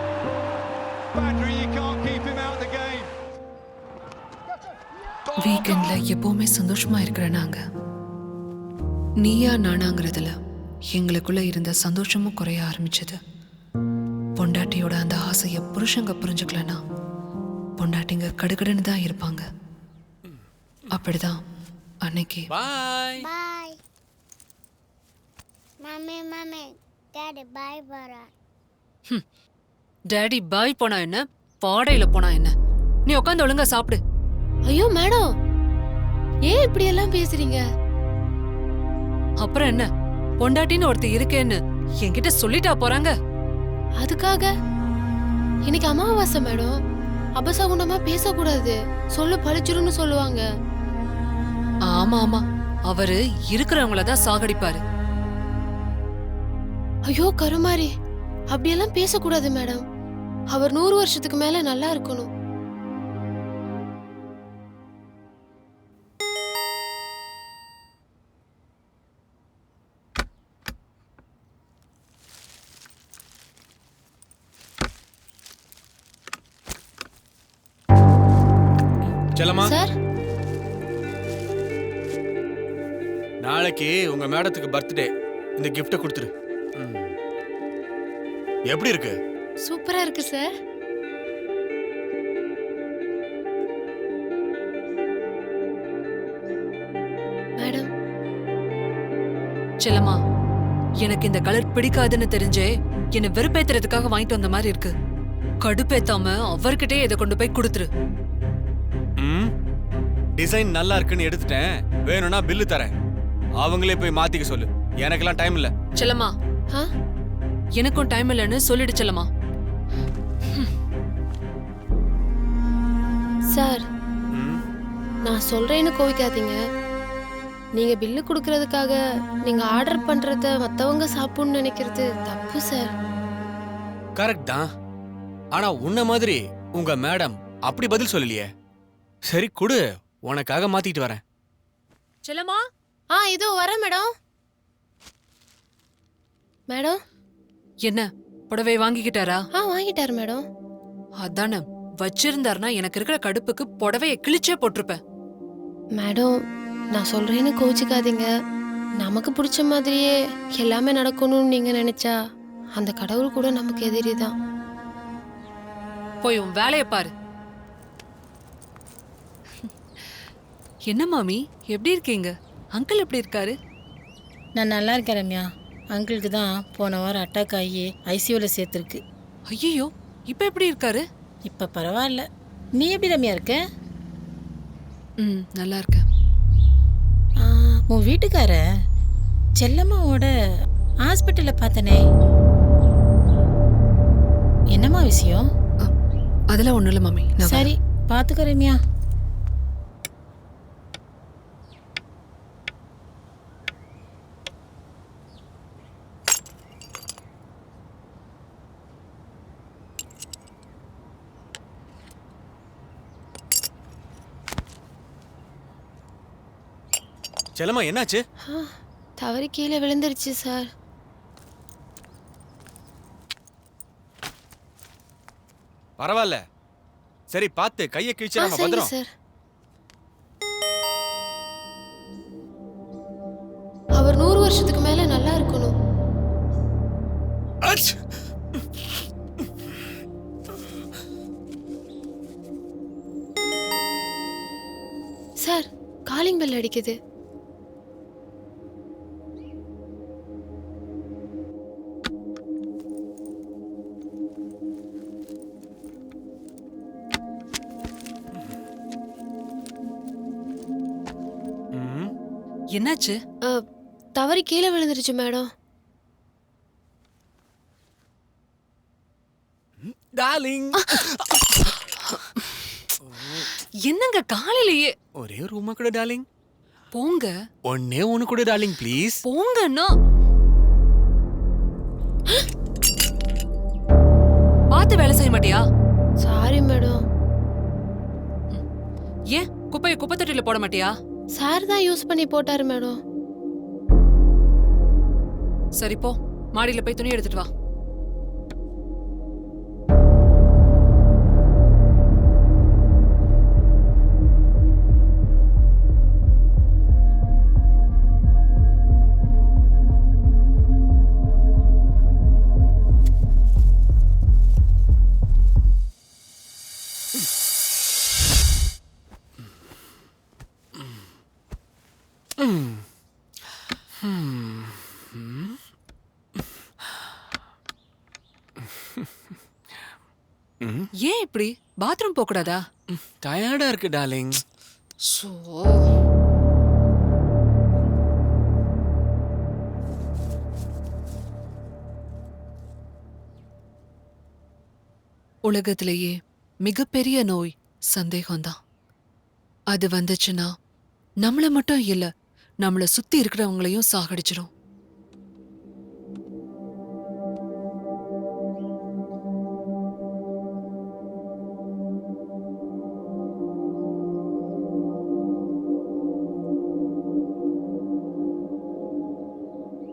Badri, you can't keep him out of the game. வீக்கெண்ட்ல எப்பவுமே சந்தோஷமா இருக்கிற நாங்க நீயா நானாங்கிறதுல எங்களுக்குள்ள இருந்த சந்தோஷமும் குறைய ஆரம்பிச்சது. பொண்டாட்டியோட அந்த ஆசைய புருஷங்க புரிஞ்சுக்கலனா பொண்டாட்டிங்க கடுகடுன்னு தான் இருப்பாங்க. அப்படிதான் அன்னைக்கு. பாய் bye mummy mummy daddy bye போறா. டாடி பாய் போனா என்ன, பாடையில போனா என்ன? நீ உட்காந்து ஒழுங்கா சாப்பிடு. ஐயோ மேடம், ஏன் இப்படி எல்லாம் பேசுறீங்க? அப்புறம் என்ன, பொண்டாட்டின்னு ஒருத்தர் இருக்கேன்னு என்கிட்ட சொல்லிட்டா போறாங்க. அதுக்காக இன்னைக்கு அமாவாசை மேடம், அபசகுணமா பேசக்கூடாது, சொல்ல பழிச்சிருன்னு சொல்லுவாங்க. ஆமா ஆமா, அவரு இருக்கிறவங்களதான் சாகடிப்பாரு. ஐயோ கருமாரி, அப்படியெல்லாம் பேசக்கூடாது மேடம். அவர் 100 வருஷத்துக்கு மேல நல்லா இருக்கணும். செல்லம்மா, சார், நாளைக்கு உங்க மேடத்துக்கு பர்த்டே. இந்த கிஃப்ட கொடுத்துரு. எப்படி இருக்கு? சூப்பரா இருக்கு சார். செல்லம்மா, எனக்கு இந்த கலர் பிடிக்காதுன்னு தெரிஞ்சே என்ன வெறுப்பேத்துறதுக்காக வாங்கிட்டு வந்த மாதிரி இருக்கு. கடுப்பேத்தாம அவர்கிட்டயே இதை கொண்டு போய் கொடுத்துரு. டிசைன் நல்லா இருக்குன்னு எடுத்துட்டேன். வேணும்னா பில்லு தரேன். அவங்களே போய் மாத்திக்க சொல்லு. எனக்கெல்லாம் டைம் இல்ல. செல்லம்மா, எனக்கும் டைம் இல்லைன்னு சொல்லிடு செல்லம்மா. சார், நான் சொல்றேன்னு கோவிக்காதீங்க. நீங்க பில்லு கொடுக்கறதுக்காக நீங்க ஆர்டர் பண்றத மத்தவங்க சாப்பிடணும்னு நினைக்கிறது தப்பு சார். கரெக்ட் தான். ஆனா உன்ன மாதிரி உங்க மேடம் அப்படி பதில் சொல்லலையே. சரி குடு, உனக்காக மாத்திட்டு வரேன். செல்லம்மா, இதோ வரேன் மேடம். மேடம், என்ன புடவை வாங்கிக்கிட்டாரா? வாங்கிட்டாரு மேடம். அதானே, வச்சிருந்தாருன்னா எனக்கு இருக்கிற கடுப்புக்கு புடவைய கிழிச்சே போட்டிருப்பேன். மேடம், நான் சொல்றேன்னு கோச்சிக்காதீங்க. நமக்கு பிடிச்ச மாதிரியே எல்லாமே நடக்கணும்னு நீங்க நினைச்சா அந்த கடவுள் கூட நமக்கு எதிரி தான். போய் உன் வேலைய பாரு. என்ன மாமி, எப்படி இருக்கீங்க? அங்கிள் எப்படி இருக்காரு? நான் நல்லா இருக்கேன் ரம்யா. அங்கிளுக்கு தான் போன வாரம் அட்டாக் ஆகி ஐசியூவில் சேர்த்துருக்கு. ஐயோ, இப்போ எப்படி இருக்காரு? இப்போ பரவாயில்ல. நீ எப்படி ரம்யா இருக்க? நல்லா இருக்கேன். உன் வீட்டுக்கார செல்லம்மாவோட ஹாஸ்பிட்டலில் பார்த்தனே, என்னம்மா விஷயம்? அதெல்லாம் ஒன்றும் இல்லை மாமி. சரி, பார்த்துக்க ரம்யா. செல்லம்மா, என்னாச்சு? தவறி கீழே விழுந்துருச்சு சார். பரவாயில்ல. சரி, பார்த்து கையை கிழிச்சு நம்ம வந்துறோம் சார். அவர் 100 வருஷத்துக்கு மேல நல்லா இருக்கணும். சார், காலிங் பெல் அடிக்குது. என்னாச்சு? தவறி கீழே விழுந்துருச்சு மேடம். டார்லிங், என்னங்க காலையிலேயே? ஒரே ரூமா கூட டார்லிங். போங்க. ஒண்ணே ஒண்ணு கூட டார்லிங், ப்ளீஸ். போங்கண்ணா. பார்த்து வேலை செய்ய மாட்டியா? Sorry madam. ஏன் குப்பையை குப்பை தொட்டில போட மாட்டியா? சார் தான் யூஸ் பண்ணி போட்டாரு மேடம். சரி போ, மாடியில போய் துணி எடுத்துட்டு வா. ஏன் இப்படி? பாத்ரூம் போக கூடாதா? டயர்டா இருக்கு டார்லிங். சோ உலகத்திலேயே மிகப்பெரிய நோய் சந்தேகம்தான். அது வந்துச்சுன்னா நம்மள மட்டும் இல்ல, நம்மள சுத்தி இருக்கிறவங்களையும் சாகடிச்சிடும்.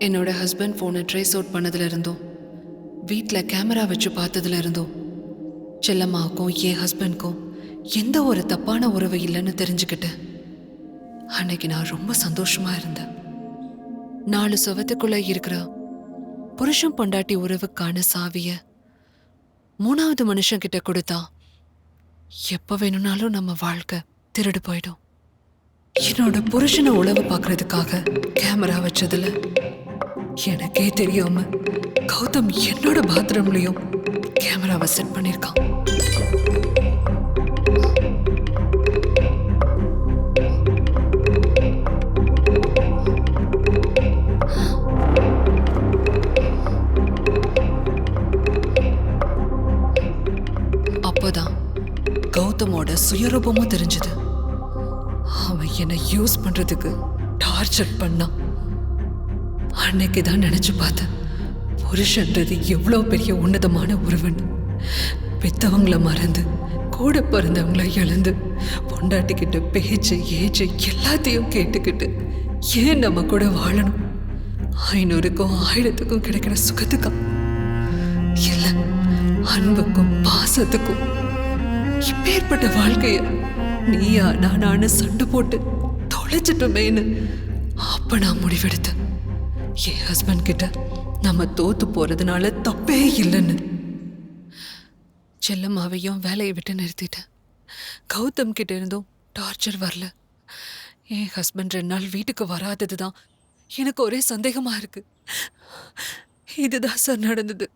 என்னோட ஹஸ்பண்ட் ஃபோனை ட்ரேஸ் அவுட் பண்ணதுல இருந்தோம், வீட்டில் கேமரா வச்சு பார்த்ததுல இருந்தோம், செல்லம்மாவுக்கும் என் ஹஸ்பண்ட்க்கும் எந்த ஒரு தப்பான உறவு இல்லைன்னு தெரிஞ்சுக்கிட்டேன். அன்னைக்கு நான் ரொம்ப சந்தோஷமா இருந்தேன். 4 சுவத்துக்குள்ள இருக்கிற புருஷன் பொண்டாட்டி உறவுக்கான சாவிய 3வது மனுஷன் கிட்ட கொடுத்தா எப்ப வேணும்னாலும் நம்ம வாழ்க்கை திருடு போயிடும். என்னோட புருஷனை உளவு பார்க்கறதுக்காக கேமரா வச்சதுல எனக்கே தெரியாம கௌதம் என்னோட பாத்ரூம்லயும் கேமராவை செட் பண்ணிருக்கான். அப்பதான் கௌதமோட சுயரூபமும் தெரிஞ்சது. அவன் என்னை யூஸ் பண்றதுக்கு டார்ச்சர் பண்ணான். அன்னைக்கு தான் நினைச்சு பார்த்தேன், புருஷன்றது எவ்வளவு பெரிய உன்னதமான உறவுன். பெத்தவங்கள மறந்து கூட பிறந்தவங்கள இழந்து பொண்டாட்டிக்கிட்ட பேச்சு ஏச்சு எல்லாத்தையும் கேட்டுக்கிட்டு ஏன் நம்ம கூட வாழணும்? 500க்கும் 1000க்கும் கிடைக்கிற சுகத்துக்கா? இல்ல, அன்புக்கும் பாசத்துக்கும். இப்பேற்பட்ட வாழ்க்கைய நீயா நானான்னு சண்டை போட்டு தொலைச்சிட்டோமேன்னு அப்ப நான் முடிவெடுத்தேன். என் ஹஸ்பண்ட் கிட்ட நம்ம தோத்து போறதுனால தப்பே இல்லைன்னு. செல்லம்மாவையும் வேலையை விட்டு நிறுத்திட்டேன். கௌதம் கிட்ட இருந்தும் டார்ச்சர் வரல. என் ஹஸ்பண்ட் 2 நாள் வீட்டுக்கு வராதது தான் எனக்கு ஒரே சந்தேகமா இருக்கு. இதுதான் சார் நடந்தது.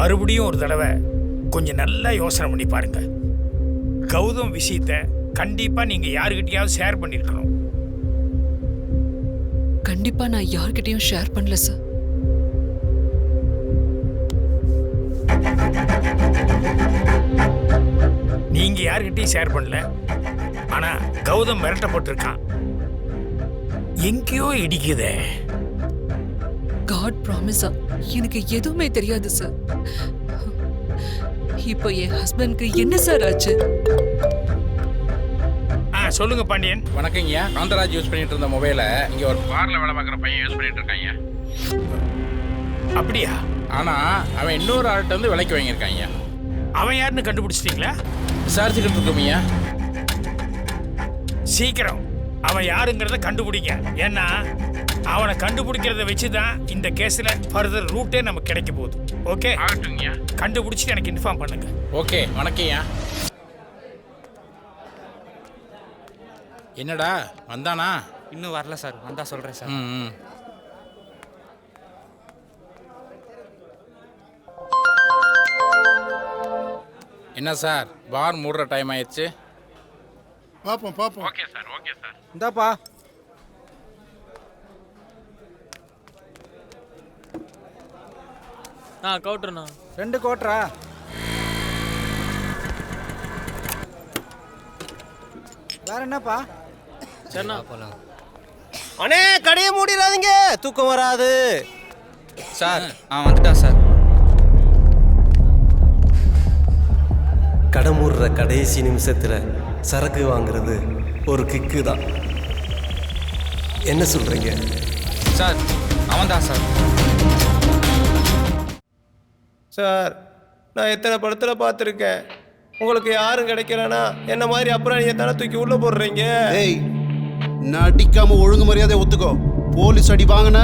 மறுபடியும் ஒரு தடவை கொஞ்சம் நல்லா யோசனை பண்ணி பாருங்க. கௌதம் விஷயத்தை கண்டிப்பா நீங்க யாருக்கிட்டையாவது ஷேர் பண்ணிருக்கணும். கண்டிப்பா நான் யார்கிட்டயும் ஷேர் பண்ணல சார். நீங்க யாருக்கிட்டையும் ஷேர் பண்ணல. ஆனா கௌதம் மிரட்டப்பட்டிருக்கான். எங்கேயோ இடிக்குதே. காட் ப்ராமிஸா எனக்கு எதுவுமே தெரியாது சார். இப்போ என் ஹஸ்பண்ட்க்கு என்ன சார் ஆச்சு? சொல்லுங்க பாண்டியன். வணக்கங்கய்யா. காந்தராஜ் யூஸ் பண்ணிட்டு இருந்த மொபைலை இங்க ஒரு பார்ல வேலை பார்க்குற பையன் யூஸ் பண்ணிட்டு இருக்காங்க. அப்படியா? ஆனா அவன் இன்னொரு ஆள்கிட்ட வந்து விலைக்கு வாங்கியிருக்காங்க. அவன் யாருன்னு கண்டுபிடிச்சிட்டீங்களா? விசாரிச்சுக்கிட்டு இருக்கோம்யா. சீக்கிரம் அவன் யாருங்கிறத கண்டுபிடிங்க. ஏன்னா அவனை கண்டுபிடிக்கிறத வச்சுதான் இந்த கேஸ்ல ஃபர்தர் ரூட்டே நமக்கு கிடைக்க போகுது. ஓகே, கண்டுபிடிச்சிட்டு எனக்கு இன்ஃபார்ம் பண்ணுங்க. ஓகே, வணக்கம்யா. என்னடா வந்தானா? இன்னும் வரல சார். வந்தா சொல்றேன் சார். என்ன சார், பார் மூடுற டைம் ஆயிடுச்சு. பாப்போம் பாப்போம். Okay sir, okay sir. இந்தாப்பா. கவுட்டர்ண்ணா. 2 கோட்டரா? வேற என்னப்பா? சரிண்ணா. அண்ணே, கடையை மூடிடாதீங்க, தூக்கம் வராது. சார் வந்துட்டான் சார். கடை மூடுற கடைசி நிமிஷத்துல சரக்கு வாங்குறது ஒரு கிக்கு தான். என்ன சொல்றீங்க சார்? அவன்தான் சார். சார், நான் எத்தனை படத்தில் பார்த்துருக்கேன். உங்களுக்கு யாரும் கிடைக்கலனா என்ன மாதிரி அப்புறம் நீங்கள் தானே தூக்கி உள்ளே போடுறீங்க. ஏய், நடிக்காம ஒழுங்கு மரியாதை ஒத்துக்கோ. போலீஸ் அடி வாங்கின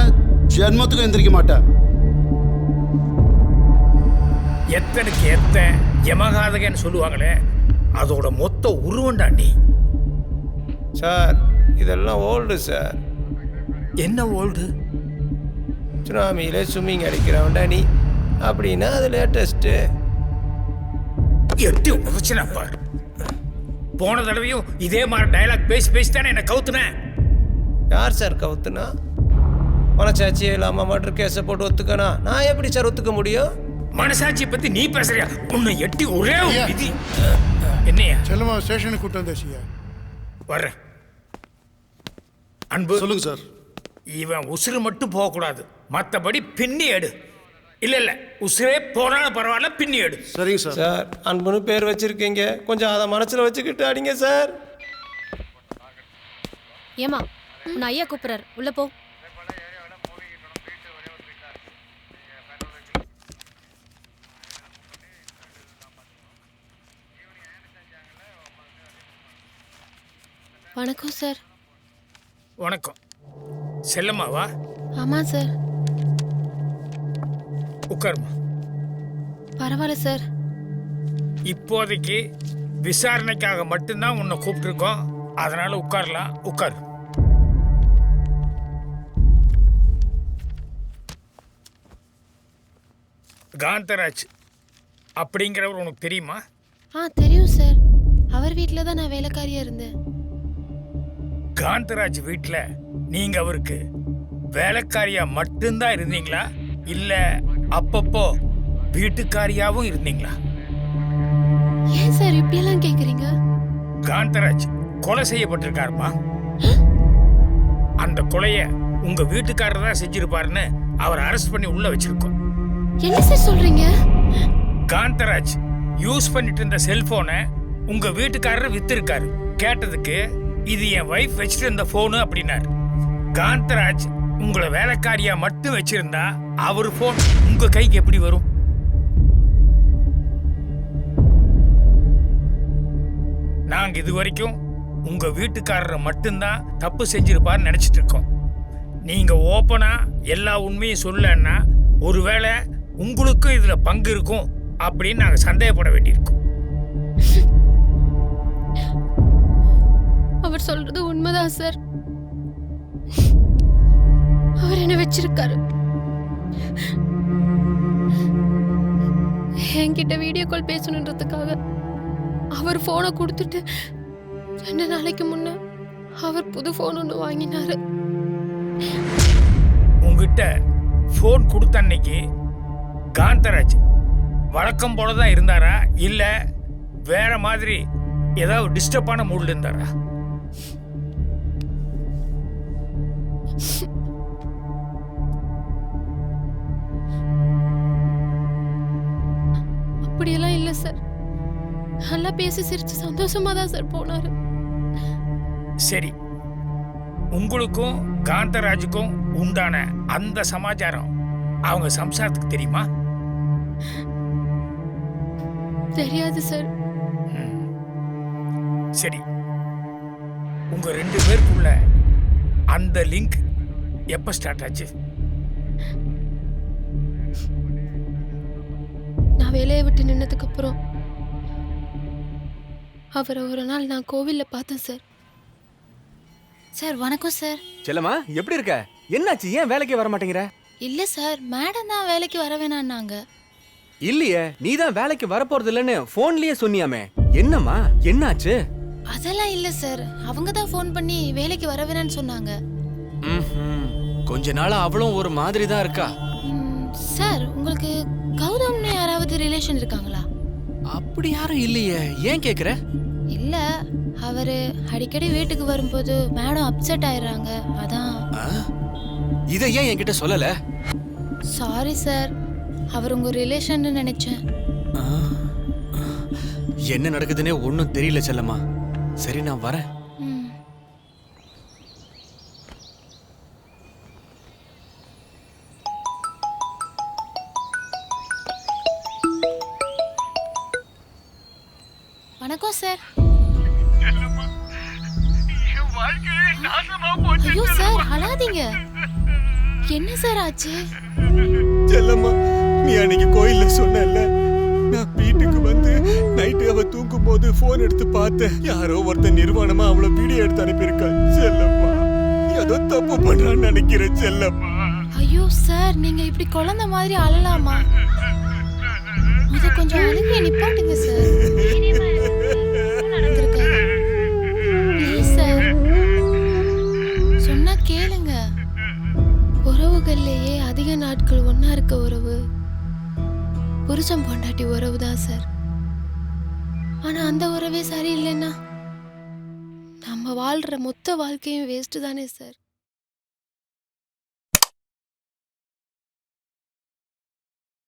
ஜென்மத்துக்கும் எந்திரிக்க மாட்டேன். எத்தனுக்கு எத்த யமகாதகன்னு சொல்லுவாங்களே, அதோட மொத்த உருவண்டா நீ. சார், இதெல்லாம் ஓல்டு சார். என்ன ஓல்டு? சுனாமியில ஸ்விம்மிங் அடிக்கிறவன்டா நீ. அப்படின்னா அது லேட்டஸ்ட்டு. எட்டி உதச்சுனா பாரு. போன தடவையும் இதே மாதிரி டயலாக் பேசி பேசி தானே என்ன கவுத்துனேன். யார் சார் கவுத்துனா? மனசாட்சியே இல்லாமல் மர்டர் கேஸை போட்டு ஒத்துக்கனா நான் எப்படி சார் ஒத்துக்க முடியும்? மனசாட்சியை பத்தி நீ பேசுறியா? உன்னை எட்டி ஒரே விதி. என்னையா? செல்லமா ஸ்டேஷனுக்கு கூட்டு வந்தாச்சியா? வர்றேன். அன்பு சொல்லுங்க சார். இவன் உசுறு மட்டும் போகக்கூடாது, மற்றபடி பின்னி எடு. இல்ல உசுரே போனாலும் பரவாயில்ல, பின்னி எடு. சரிங்க சார். சார், அன்புன்னு பேர் வச்சிருக்கீங்க, கொஞ்சம் அதை மனசுல வச்சுக்கிட்டு அடிங்க சார். ஏமா, உன் ஐயா கூப்பிடுறாரு, உள்ள போ. வணக்கம் சார். வணக்கம். செல்லம்மாவா? ஆமா சார். உட்காருமா. பரவாயில்ல சார். இப்போதைக்கு விசாரணைக்காக மட்டும்தான் உன்னை கூப்பிட்டுருக்கோம். அதனால உட்காரலாம், உட்காரு. காந்தராஜ் அப்படிங்கிறவர் உனக்கு தெரியுமா? தெரியும் சார். அவர் வீட்டில் தான் நான் வேலைக்காரியா இருந்தேன். காந்தராஜ் வீட்டில் நீங்க அவருக்கு வேலைக்காரியா மட்டும்தான் இருந்தீங்களா, இல்ல அப்பப்போ வீட்டுக்காரியாவும் இருந்தீங்களா? ஏன் சார் இப்படியெல்லாம் கேக்குறீங்க? காந்தராஜ் கொலை செய்யப்பட்டிருக்காருமா. அந்த கொலைய உங்க வீட்டுக்காரர் தான் செஞ்சிருப்பாருன்னு அவர் அரெஸ்ட் பண்ணி உள்ள வச்சிருக்கோம். என்ன சார் சொல்றீங்க? காந்தராஜ் யூஸ் பண்ணிட்டு இருந்த செல்போனை உங்க வீட்டுக்காரர் வித்திருக்காரு. கேட்டதுக்கு இது என் வைஃப் வச்சிட்டு இருந்த போனு அப்படின்னாரு. காந்தராஜ் உங்களை வேலைக்காரியா மட்டும் வச்சிருந்தா அவர் போன் உங்க கைக்கு எப்படி வரும்? நாங்க இது வரைக்கும் உங்க வீட்டுக்காரரை மட்டும்தான் தப்பு செஞ்சிருப்பாருன்னு நினைச்சிட்டு இருக்கோம். நீங்க ஓப்பனா எல்லா உண்மையும் சொல்லன்னா ஒருவேளை உங்களுக்கும் இதுல பங்கு இருக்கும் அப்படின்னு நாங்க சந்தேகப்பட வேண்டியிருக்கோம். அவர் சொல்றது உண்மைதான் சார். அவர் என்ன வச்சிருக்காரு. என்கிட்ட வீடியோ கால் பேசணுன்றதுக்காக அவர் போனை கொடுத்துட்டு 2 நாளைக்கு முன்ன அவர் புது போன் ஒன்று வாங்கினாரு. உங்ககிட்ட போன் கொடுத்த அன்னைக்கு காந்தராஜ் வழக்கம் போலதான் இருந்தாரா, இல்ல வேற மாதிரி ஏதாவது டிஸ்டர்பான மூட்ல இருந்தாரா? அப்படியெல்லாம் இல்ல சார். நல்லா பேசி சிரிச்சு சந்தோஷமா தான் சார் போனாரு. சரி, உங்களுக்கும் காந்தராஜுக்கும் உண்டான அந்த சமாச்சாரம் அவங்க சம்சாரத்துக்கு தெரியுமா? தெரியாது சார். சரி, உங்க 2 பேருக்குள்ள அந்த லிங்க் எப்ப ஸ்டார்ட் ஆச்சு? நான் வேலையை விட்டு நின்னதுக்கு அப்புறம் அவரை ஒரு நாள் நான் கோவில்ல பார்த்தேன் சார். சார் வணக்கம் சார். செல்லம்மா எப்படி இருக்க? என்னாச்சு, ஏன் வேலைக்கு வர மாட்டேங்கிற? இல்ல சார், மேடம் தான் வேலைக்கு வர வேணான்னாங்க. இல்லையே, நீ தான் வேலைக்கு வர போறது இல்லைன்னு போன்லயே சொன்னியாமே, என்னம்மா என்னாச்சு? அதெல்லாம் இல்ல சார், அவங்க தான் ஃபோன் பண்ணி வேலைக்கு வர வேணான்னு சொன்னாங்க. கொஞ்ச நாளா அவளும் ஒரு மாதிரி தான் இருக்கா. சார் உங்களுக்கு கௌதம்னு யாராவது ரிலேஷன் இருக்காங்களா? அப்படி யாரும் இல்லையே, ஏன் கேக்குற? இல்ல, அவரு அடிக்கடி வீட்டுக்கு வரும்போது மேடம் அப்செட் ஆயிடுறாங்க, அதான். இதை ஏன் என்கிட்ட சொல்லல? சாரி சார், அவர் உங்க ரிலேஷன் நினைச்சேன். என்ன நடக்குதுன்னே ஒன்னும் தெரியல செல்லம்மா. சரி, நான் வரேன். வணக்கம் சார். போச்சு. ஐயோ சார், அழாதீங்க. என்ன சார் ஆச்சு? செல்லம்மா, நீ அன்னைக்கு கோயில்ல சொன்னல, நான் வீட்டுக்கு வந்து நைட்டு அவ தூங்கும் போது போன் எடுத்து பார்த்தேன். யாரோ ஒருத்தன் நிர்வாணமா அவளை வீடியோ எடுத்து அனுப்பியிருக்கா. செல்லம்மா, ஏதோ தப்பு பண்றான்னு நினைக்கிறேன் செல்லம்மா. ஐயோ சார், நீங்க இப்படி குழந்தை மாதிரி அழலாமா? இத கொஞ்சம் அழுகைய நிப்பாட்டுங்க சார். ப்ளீஸ் சார், சொன்னா கேளுங்க. உறவுகள்லயே அதிக நாட்கள் ஒன்னா இருக்க உறவு புருஷன் பொண்டாட்டி உறவு தான் சார். ஆனா அந்த உறவே சரியில்லைன்னா நம்ம வாழ்ற மொத்த வாழ்க்கையும் வேஸ்ட் தானே சார்.